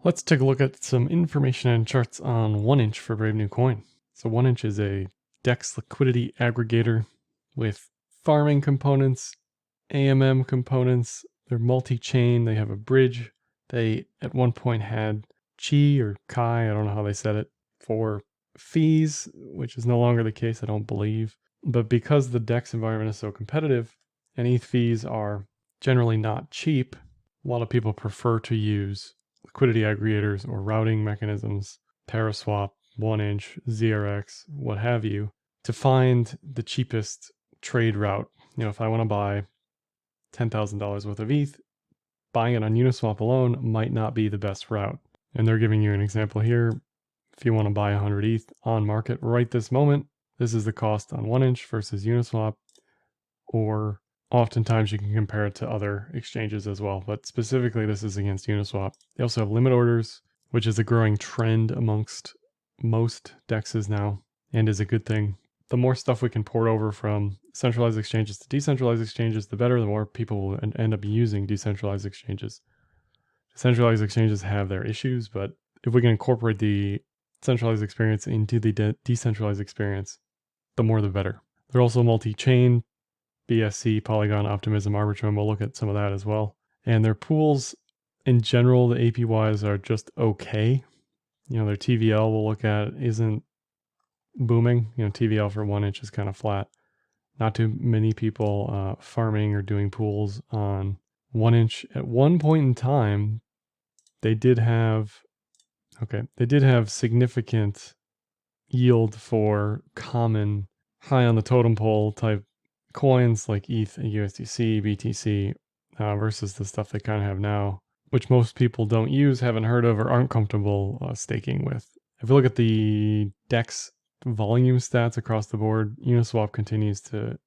Let's take a look at some information and charts on 1inch for BraveNewCoin. So 1inch is a DEX liquidity aggregator with farming components, AMM components. They're multi-chain. They have a bridge. They at one point had Chi or Kai, I don't know how they said it, for fees, which is no longer the case, I don't believe. But because the DEX environment is so competitive and ETH fees are generally not cheap, a lot of people prefer to use liquidity aggregators or routing mechanisms, Paraswap, 1inch, ZRX, what have you, to find the cheapest trade route. You know, if I want to buy $10,000 worth of ETH, buying it on UniSwap alone might not be the best route. And they're giving you an example here. If you want to buy 100 ETH on market right this moment, this is the cost on 1inch versus UniSwap, or oftentimes you can compare it to other exchanges as well, but specifically this is against Uniswap. They also have limit orders, which is a growing trend amongst most DEXs now and is a good thing. The more stuff we can port over from centralized exchanges to decentralized exchanges, the better. The more people will end up using decentralized exchanges. Centralized exchanges have their issues, but if we can incorporate the centralized experience into the decentralized experience, the more the better. They're also multi-chain, BSC, Polygon, Optimism, Arbitrum. We'll look at some of that as well. And their pools, in general, the APYs are just okay. You know, their TVL we'll look at isn't booming. You know, TVL for 1inch is kind of flat. Not too many people farming or doing pools on 1inch. At one point in time, they did have significant yield for common high on the totem pole type coins like ETH, USDC, BTC versus the stuff they kind of have now, which most people don't use, haven't heard of, or aren't comfortable staking with. If you look at the DEX volume stats across the board, Uniswap continues to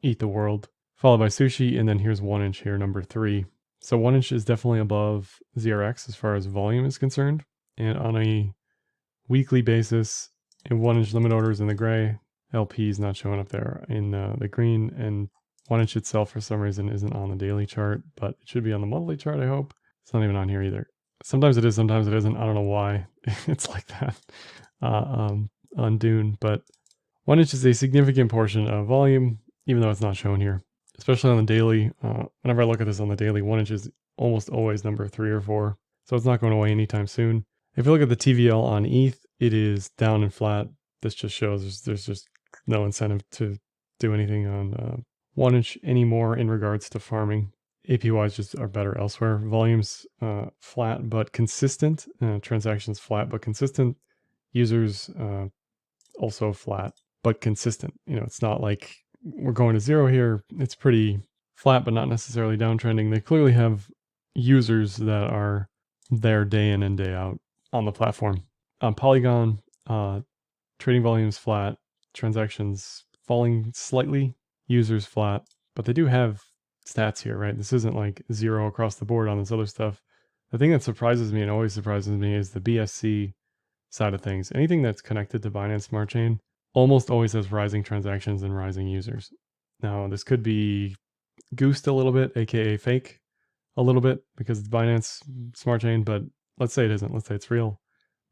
eat the world, followed by Sushi, and then here's 1inch here, number 3. So 1inch is definitely above ZRX as far as volume is concerned, and on a weekly basis, in 1inch limit orders in the gray, LP is not showing up there in the green, and 1inch itself for some reason isn't on the daily chart, but it should be on the monthly chart, I hope. It's not even on here either. Sometimes it is, sometimes it isn't. I don't know why it's like that on Dune, but 1inch is a significant portion of volume, even though it's not shown here, especially on the daily. Whenever I look at this on the daily, 1inch is almost always number 3 or 4, so it's not going away anytime soon. If you look at the TVL on ETH, it is down and flat. This just shows there's just no incentive to do anything on 1inch anymore in regards to farming. APYs just are better elsewhere. Volumes flat but consistent. Transactions flat but consistent. Users also flat but consistent. You know, it's not like we're going to zero here. It's pretty flat but not necessarily downtrending. They clearly have users that are there day in and day out on the platform. On Polygon, trading volumes flat, transactions falling slightly, users flat, but they do have stats here, right? This isn't like zero across the board on this other stuff. The thing that surprises me and always surprises me is the BSC side of things. Anything that's connected to Binance Smart Chain almost always has rising transactions and rising users. Now, this could be goosed a little bit, aka fake a little bit because it's Binance Smart Chain, but let's say it isn't. Let's say it's real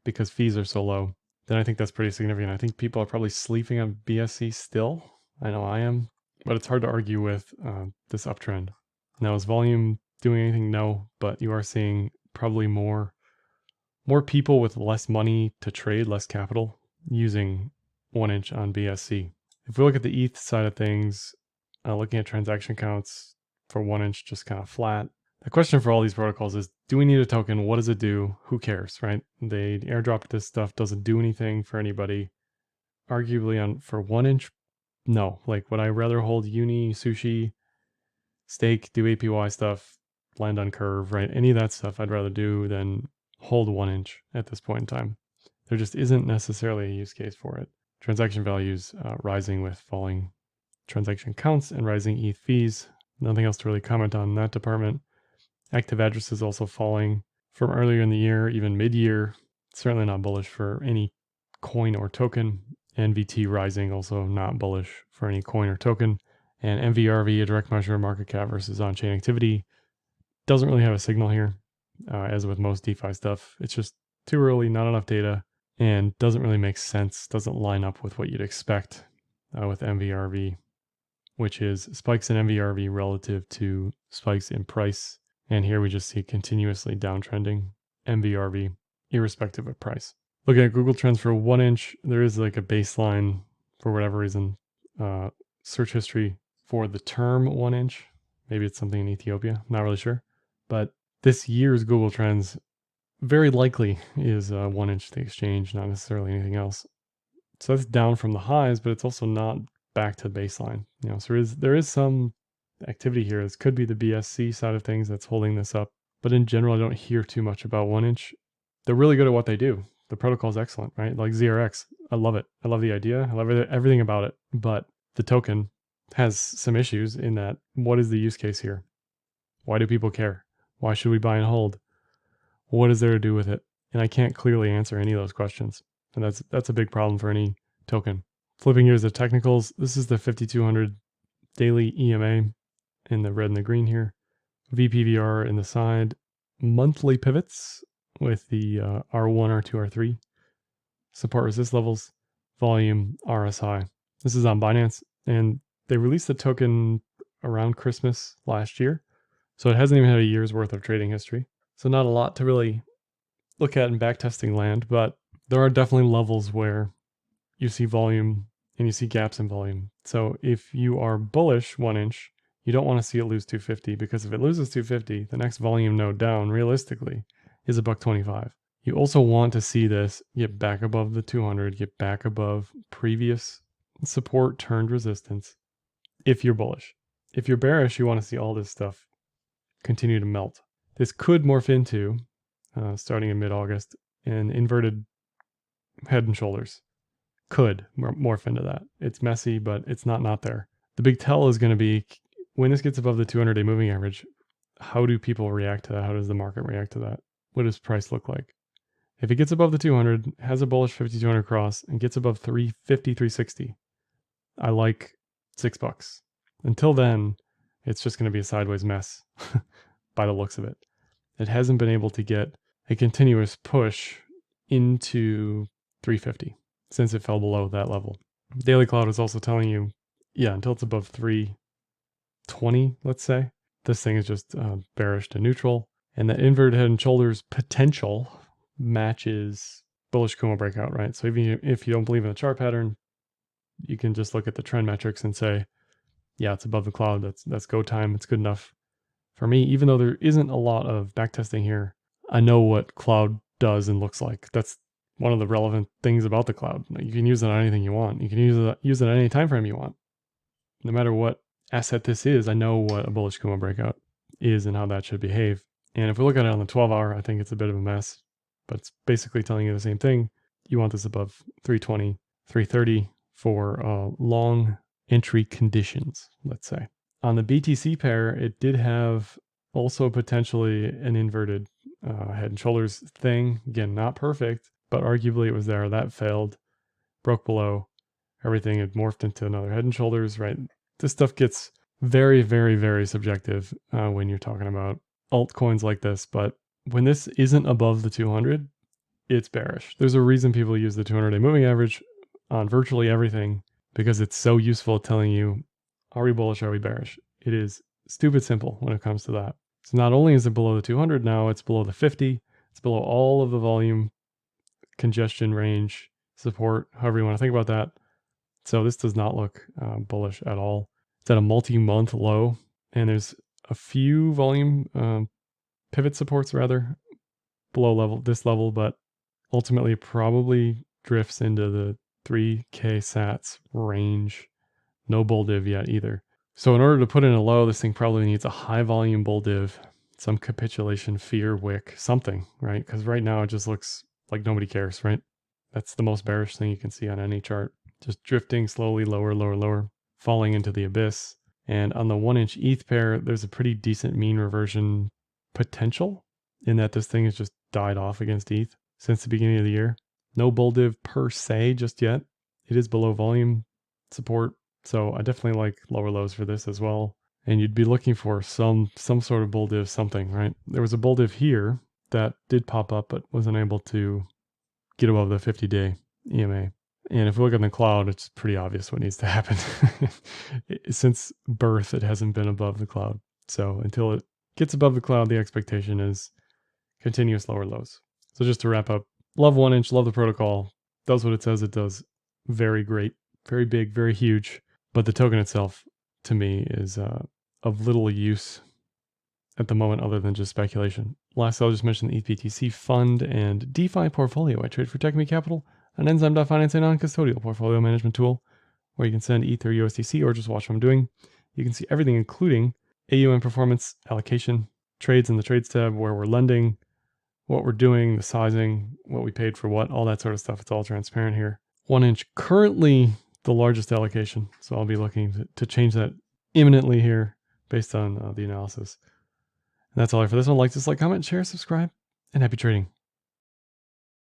because fees are so low. Then I think that's pretty significant. I think people are probably sleeping on BSC still. I know I am, but it's hard to argue with this uptrend. Now, is volume doing anything? No, but you are seeing probably more people with less money to trade, less capital, using 1inch on BSC. If we look at the ETH side of things, looking at transaction counts for 1inch, just kind of flat. The question for all these protocols is, do we need a token? What does it do? Who cares, right? They airdropped this stuff, doesn't do anything for anybody. Arguably for 1inch, no. Like, would I rather hold Uni, Sushi, stake, do APY stuff, land on Curve, right? Any of that stuff I'd rather do than hold 1inch at this point in time. There just isn't necessarily a use case for it. Transaction values rising with falling transaction counts and rising ETH fees. Nothing else to really comment on in that department. Active addresses also falling from earlier in the year, even mid-year. Certainly not bullish for any coin or token. NVT rising, also not bullish for any coin or token. And MVRV, a direct measure of market cap versus on-chain activity, doesn't really have a signal here. as with most DeFi stuff. It's just too early, not enough data, and doesn't really make sense, doesn't line up with what you'd expect with MVRV, which is spikes in MVRV relative to spikes in price. And here we just see continuously downtrending MVRV, irrespective of price. Looking at Google Trends for 1 inch, there is like a baseline for whatever reason, search history for the term 1 inch. Maybe it's something in Ethiopia, not really sure. But this year's Google Trends very likely is 1 inch the exchange, not necessarily anything else. So that's down from the highs, but it's also not back to baseline. So there is some activity here. This could be the BSC side of things that's holding this up. But in general, I don't hear too much about 1 inch. They're really good at what they do. The protocol is excellent, right? Like ZRX, I love it. I love the idea. I love everything about it. But the token has some issues in that what is the use case here? Why do people care? Why should we buy and hold? What is there to do with it? And I can't clearly answer any of those questions. And that's a big problem for any token. Flipping gears to technicals, this is the 5200 daily EMA in the red and the green here. VPVR in the side. Monthly pivots with the R1, R2, R3. Support resist levels. Volume, RSI. This is on Binance. And they released the token around Christmas last year. So it hasn't even had a year's worth of trading history. So not a lot to really look at in backtesting land, but there are definitely levels where you see volume and you see gaps in volume. So if you are bullish 1 inch, you don't want to see it lose 250, because if it loses 250, the next volume node down realistically is $1.25. You also want to see this get back above the 200, get back above previous support turned resistance if you're bullish. If you're bearish, you want to see all this stuff continue to melt. This could morph into, starting in mid-August, an inverted head and shoulders. Could morph into that. It's messy, but it's not there. The big tell is going to be, when this gets above the 200-day moving average, how do people react to that? How does the market react to that? What does price look like? If it gets above the 200, has a bullish 5200 cross, and gets above 350, 360, I like $6. Until then, it's just going to be a sideways mess by the looks of it. It hasn't been able to get a continuous push into 350 since it fell below that level. Daily Cloud is also telling you, yeah, until it's above 320, let's say, this thing is just bearish to neutral. And that inverted head and shoulders potential matches bullish Kumo breakout, right? So even if you don't believe in the chart pattern, you can just look at the trend metrics and say, yeah, it's above the cloud. That's go time. It's good enough for me. Even though there isn't a lot of backtesting here, I know what cloud does and looks like. That's one of the relevant things about the cloud. You can use it on anything you want. You can use it at any time frame you want. No matter what asset this is, I know what a bullish Kumo breakout is and how that should behave. And if we look at it on the 12-hour, I think it's a bit of a mess, but it's basically telling you the same thing. You want this above 320, 330 for long entry conditions, let's say. On the BTC pair, it did have also potentially an inverted head and shoulders thing. Again, not perfect, but arguably it was there. That failed, broke below. Everything had morphed into another head and shoulders, right? This stuff gets very, very, very subjective when you're talking about altcoins like this. But when this isn't above the 200, it's bearish. There's a reason people use the 200-day moving average on virtually everything, because it's so useful at telling you, are we bullish, are we bearish? It is stupid simple when it comes to that. So not only is it below the 200 now, it's below the 50. It's below all of the volume, congestion range, support, however you want to think about that. So this does not look bullish at all. It's at a multi-month low, and there's a few volume pivot supports rather below this level, but ultimately probably drifts into the 3K sats range. No bull div yet either. So in order to put in a low, this thing probably needs a high volume bull div, some capitulation, fear, wick, something, right? Because right now it just looks like nobody cares, right? That's the most bearish thing you can see on any chart. Just drifting slowly lower, lower, lower, falling into the abyss. And on the 1 inch ETH pair, there's a pretty decent mean reversion potential in that this thing has just died off against ETH since the beginning of the year. No bull div per se just yet. It is below volume support. So I definitely like lower lows for this as well. And you'd be looking for some sort of bull div something, right? There was a bull div here that did pop up, but was unable to get above the 50-day EMA. And if we look on the cloud, it's pretty obvious what needs to happen. Since birth, it hasn't been above the cloud. So until it gets above the cloud, the expectation is continuous lower lows. So just to wrap up, love 1inch, love the protocol, does what it says it does. Very great, very big, very huge. But the token itself, to me, is of little use at the moment other than just speculation. Last, I'll just mention the ETH-BTC fund and DeFi portfolio. I trade for TechMe Capital, an Enzyme.finance and non-custodial portfolio management tool where you can send ETH or USDC or just watch what I'm doing. You can see everything, including AUM performance, allocation, trades in the trades tab, where we're lending, what we're doing, the sizing, what we paid for what, all that sort of stuff. It's all transparent here. 1inch, currently the largest allocation. So I'll be looking to change that imminently here based on the analysis. And that's all for this one. Like, dislike, comment, share, subscribe, and happy trading.